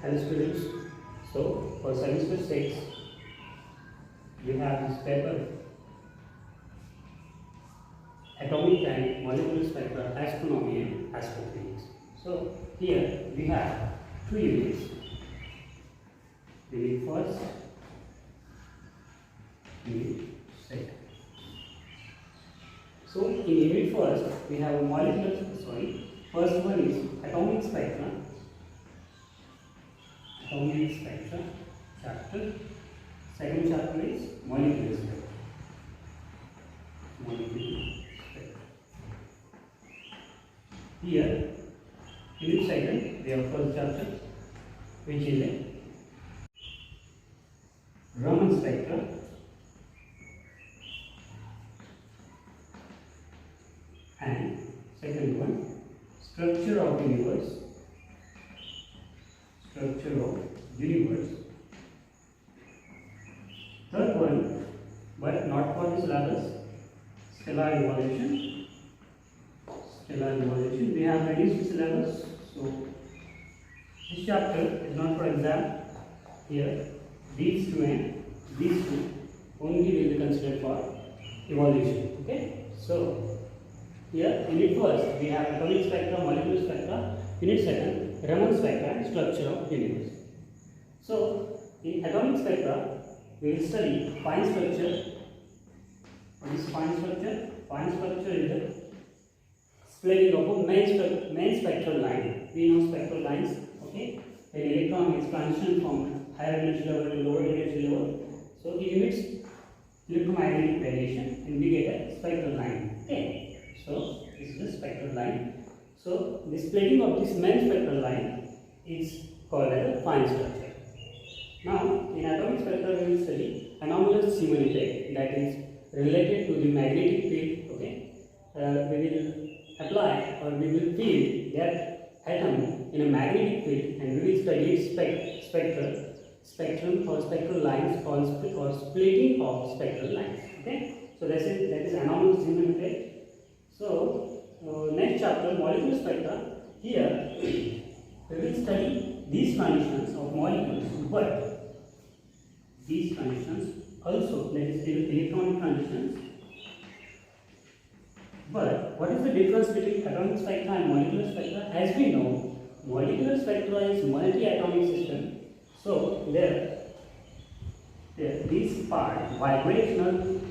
Hello students. So for semester 6 we have this paper Atomic and Molecular Spectra, Astronomy and Astrophysics. So here we have two units. Unit first, unit second. So in unit first we have a first one is Atomic Spectra. Atomic Spectra chapter. Second chapter is Molecular Spectra. Molecular Spectra. Here, unit second, we have first chapter, which is a Raman spectra. And second one, structure of universe. Structure of universe. Third one, but not for the syllabus, stellar evolution. Stellar evolution. We have reduced the syllabus, so this chapter is not for exam. Here, these two and these two only will be considered for evolution. Okay, so here unit first we have atomic spectra, molecular spectra. Unit second, Raman spectra and structure of universe. So in atomic spectra we will study fine structure. What is fine structure? Fine structure is the splitting of a main spectral line. We know spectral lines. Okay, an electron is transition from higher energy level to lower energy level. So it emits electromagnetic radiation and we get a spectral line. Okay, so this is the spectral line. So the splitting of this main spectral line is called as a fine structure. Now in atomic spectra we will study anomalous Zeeman effect, that is related to the magnetic field. Okay, we will apply or we will field that atom in a magnetic field and we will study its spectrum or spectral lines or splitting of spectral lines. Okay, so that is anomalous Zeeman effect. So next chapter, molecular spectra. Here we will study these conditions of molecules, but these conditions also, that is electronic conditions. But what is the difference between atomic spectra and molecular spectra? As we know, molecular spectra is multi-atomic system. So these parts, vibrational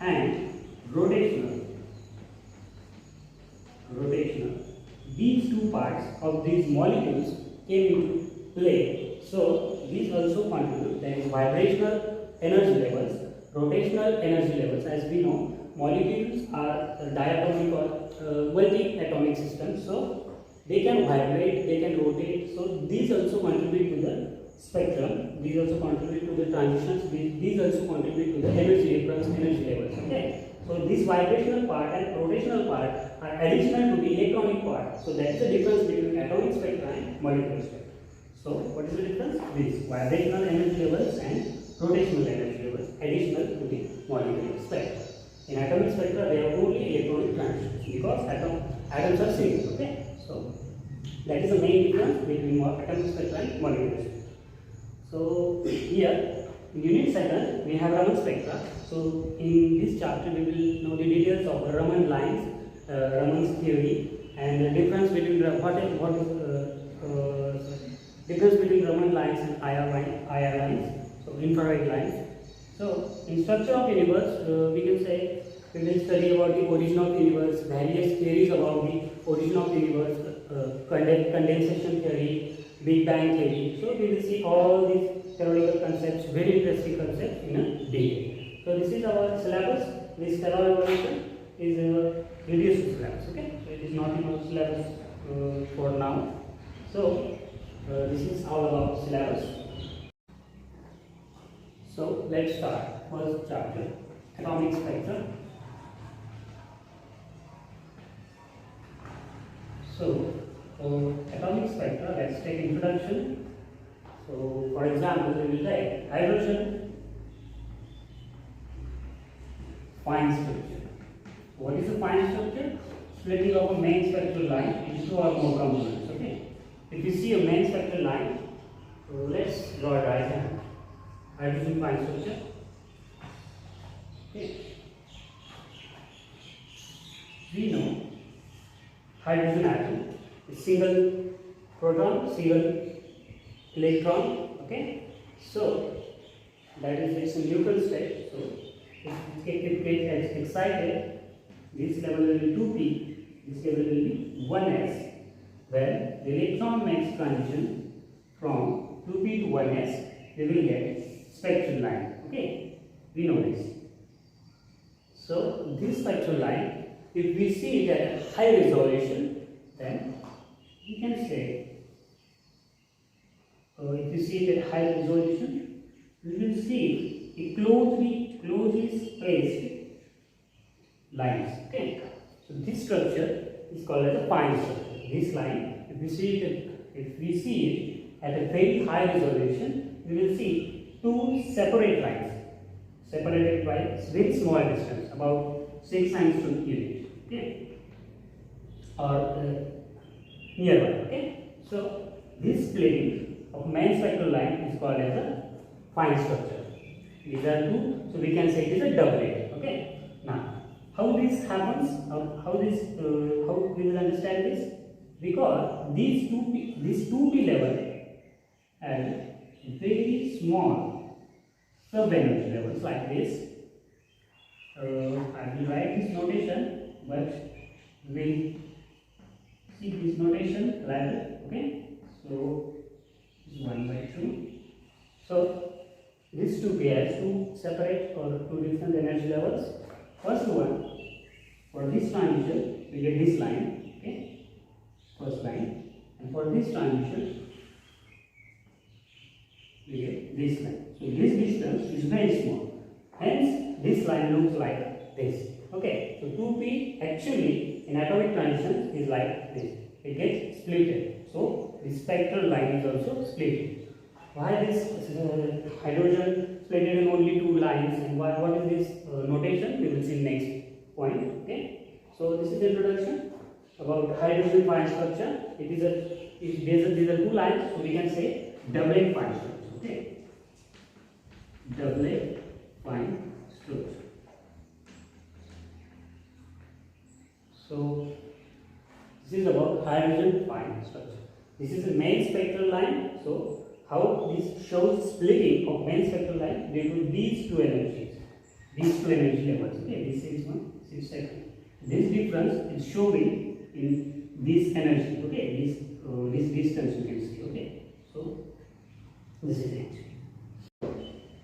and rotational. These two parts of these molecules came into play. So these also contribute, that is vibrational energy levels, rotational energy levels. As we know, molecules are diatomic or multi-atomic systems, so they can vibrate, they can rotate. So these also contribute to the spectrum. These also contribute to the transitions. These also contribute to the energy difference, energy levels. Okay. So this vibrational part and rotational part are additional to the electronic part. So that is the difference between atomic spectra and molecular spectra. So what is the difference? These vibrational energy levels and rotational energy levels additional to the molecular spectra. In atomic spectra they are only electronic transitions because atoms are single. Okay, so that is the main difference between atomic spectra and molecular spectra. So here in unit second we have Raman spectra. So in this chapter we will know the details of Raman lines, Raman's theory, and the difference between difference between Raman lines and IR lines, so infrared lines. So in structure of universe we can say we will study about the origin of universe, various theories about the origin of universe, condensation theory, Big Bang theory. So we will see all these theoretical concepts, very interesting concepts in a detail. So this is our syllabus. This stellar evolution is reduced syllabus. Okay, so it is not in our syllabus for now. So this is all about syllabus. So let's start. First chapter, atomic spectra. So atomic spectra, let's take introduction. So for example, we will take hydrogen, fine structure. What is the fine structure? Splitting of a main spectral line into two or more components. Okay, if you see a main spectral line, So let's draw a diagram. Hydrogen fine structure. Okay. We know hydrogen atom is single proton, single electron. Okay. So that is it's a neutral state. So if it gets excited, this level will be 2p, this level will be 1s, where the electron makes transition from 2p to 1s, we will get spectral line. Okay, we know this. So this spectral line, if we see it at high resolution, then we can say, if you see it at high resolution, we will see a closely spaced lines. Okay, so this structure is called as a fine structure. This line, if we see it at a very high resolution, we will see two separate lines, separated by very small distance, about 6 angstrom unit. Okay, or nearby. Okay, so this plane of main spectral line is called as a fine structure. These are two, so we can say it is a doublet. Okay, now how this happens, how we will understand this, because these 2p level and very small sub-energy levels like this. I will write this notation, but we will see this notation rather. Okay, so this is 1 by 2. So these two pairs, two separate or two different energy levels. First one, for this transition, we get this line. Okay, first line, and for this transition, we get this line. So this distance is very small. Hence, this line looks like this. Okay, so 2p actually in atomic transition is like this. It gets splitted. So the spectral line is also splitted. Why this hydrogen splitted in only two lines, and what is this notation? We will see next point. Okay, so this is the introduction about hydrogen fine structure. These are two lines, so we can say doublet fine structure. Okay, doublet fine structure. So this is about hydrogen fine structure. This is the main spectral line. So how this shows splitting of main spectral line due to these two energies, levels. Okay, this is one, this is second. This difference is showing in this energy. Okay, this distance you can see. Okay, so this is it.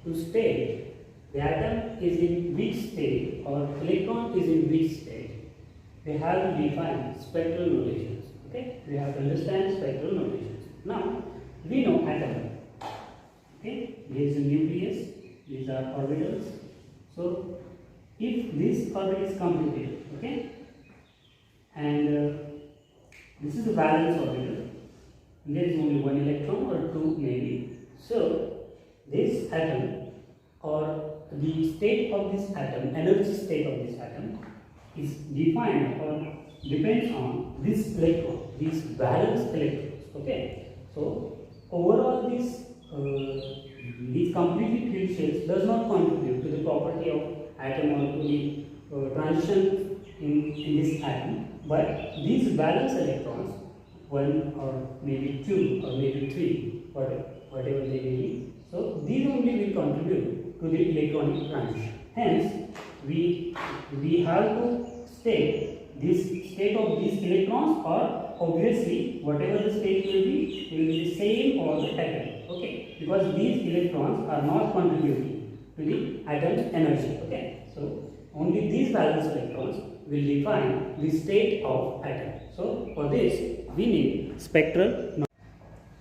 To state the atom is in which state or electron is in which state, we have to define spectral notations. Okay, we have to understand spectral notations. Now we know atom. Okay, here is a nucleus, these are orbitals. So if this orbit is completed, okay, and this is a valence orbital, there is only one electron or two maybe. So this atom or the state of this atom, energy state of this atom, is defined or depends on this electron, these valence electrons. Okay, so overall these completely filled shells does not contribute to the property of atom or to the transition in this atom, but these valence electrons, one or maybe two or maybe three, whatever they may be, so these only will contribute to the electronic transition. Hence, we have to state this state of these electrons, or obviously whatever the state will be the same all the atom. Okay, because these electrons are not contributing to the atom's energy. Okay, so only these valence electrons will define the state of atom. So for this we need spectral.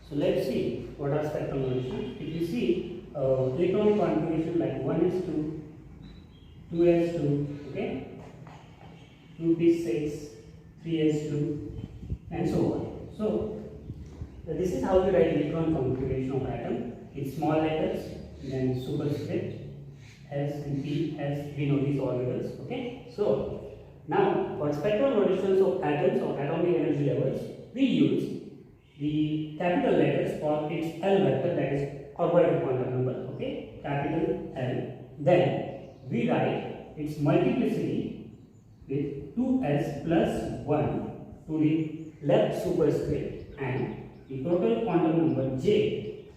So let's see what are spectral notations. If you see electronic configuration like 1s2, 2s2, okay, 2p6, 3s2, and so on. So this is how we write electron configuration of atom. It's small letters, then superscript, S and P, as we know these orbitals. Okay. So now for spectral notations of atoms or atomic energy levels, we use the capital letters for its L vector, that is orbital quantum number, okay, capital L. Then we write its multiplicity with 2s plus 1 to the left superscript and the total quantum number j,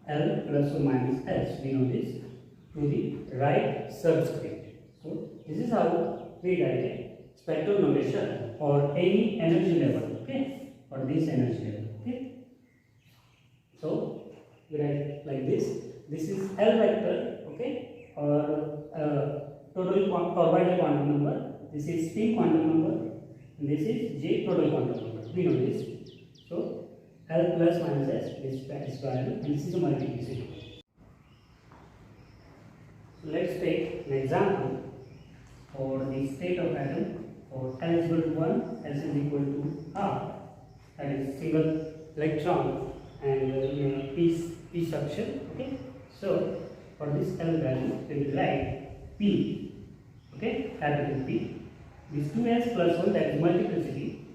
L plus or minus s, we know this, to the right subscript. So this is how we write a spectral notation for any energy level, okay, for this energy level, okay. So we write like this. This is L vector, okay, or total orbital quantum number. This is spin quantum number. And this is J total quantum number. We know this. So L plus minus S is value, and this is a multiplicity. So let's take an example for the state of atom for L is equal to 1, S is equal to half, that is single electron and p structure, okay. So for this L value we will write P, okay, capital P. This 2s plus 1, that is multiplicity,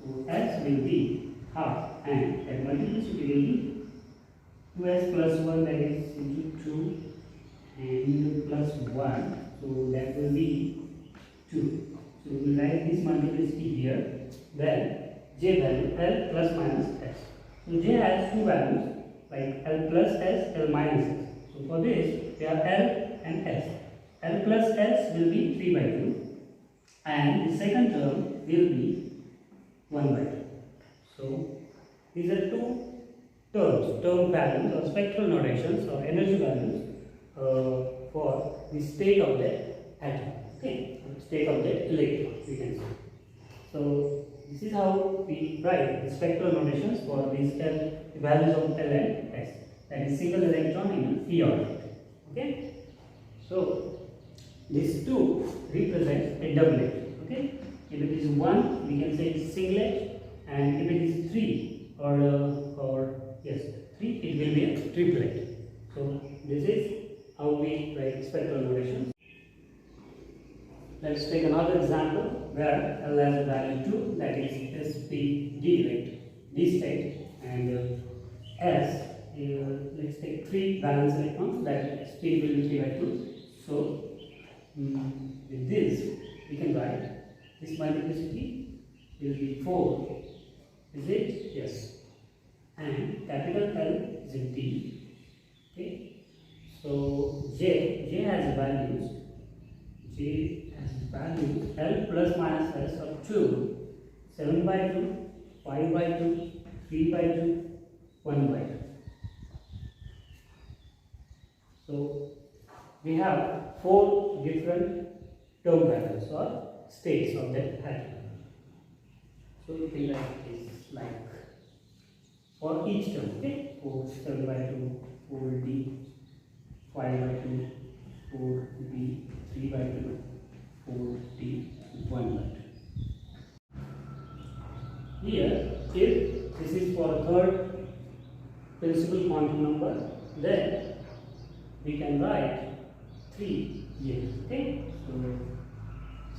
so S will be half, and that multiplicity will be 2s plus 1, that is into 2 and plus 1, so that will be 2. So we will write this multiplicity here. Then J value L plus minus S. So J has two values like L plus S, L minus S. So for this we have L and S. L plus S will be 3 by 2 and the second term will be 1 by 2. So these are two term values or spectral notations or energy values for the state of the atom, okay, state of the electron, we can say. So this is how we write the spectral notations for these values of L and S, that is single electron in p orbit, okay. So these two represent a doublet, okay. If it is 1, we can say it is singlet, and if it is 3 or yes 3, it will be a triplet. So this is how we write spectral notations. Let's take another example where L has a value 2, that is SPD, like D state, and S, let's take 3 valence electrons, that speed will be 3 by 2. So with this we can write this multiplicity will be 4, is it? Yes. And capital L is in D, okay. So J has values, L plus minus S of 2, 7 by 2, 5 by 2, 3 by 2, 1 by 2. So we have 4 different term values or states of that atom. So you can write this like for each term, okay, 4, 7 by 2, 4D, 5 by 2, 4B, 3 by 2, 4D, 1 by 2. Here, if this is for third principal quantum number, then we can write 3 here, okay. So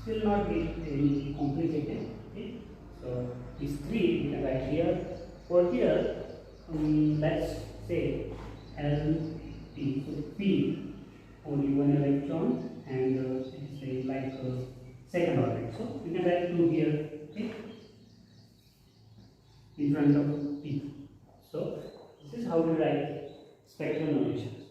still not very complicated, okay. So this 3 we can write here. For here, let's say LP, so P only 1 electron and say like second orbit. So we can write 2 here, okay, in front of P. So this is how we write spectral notations.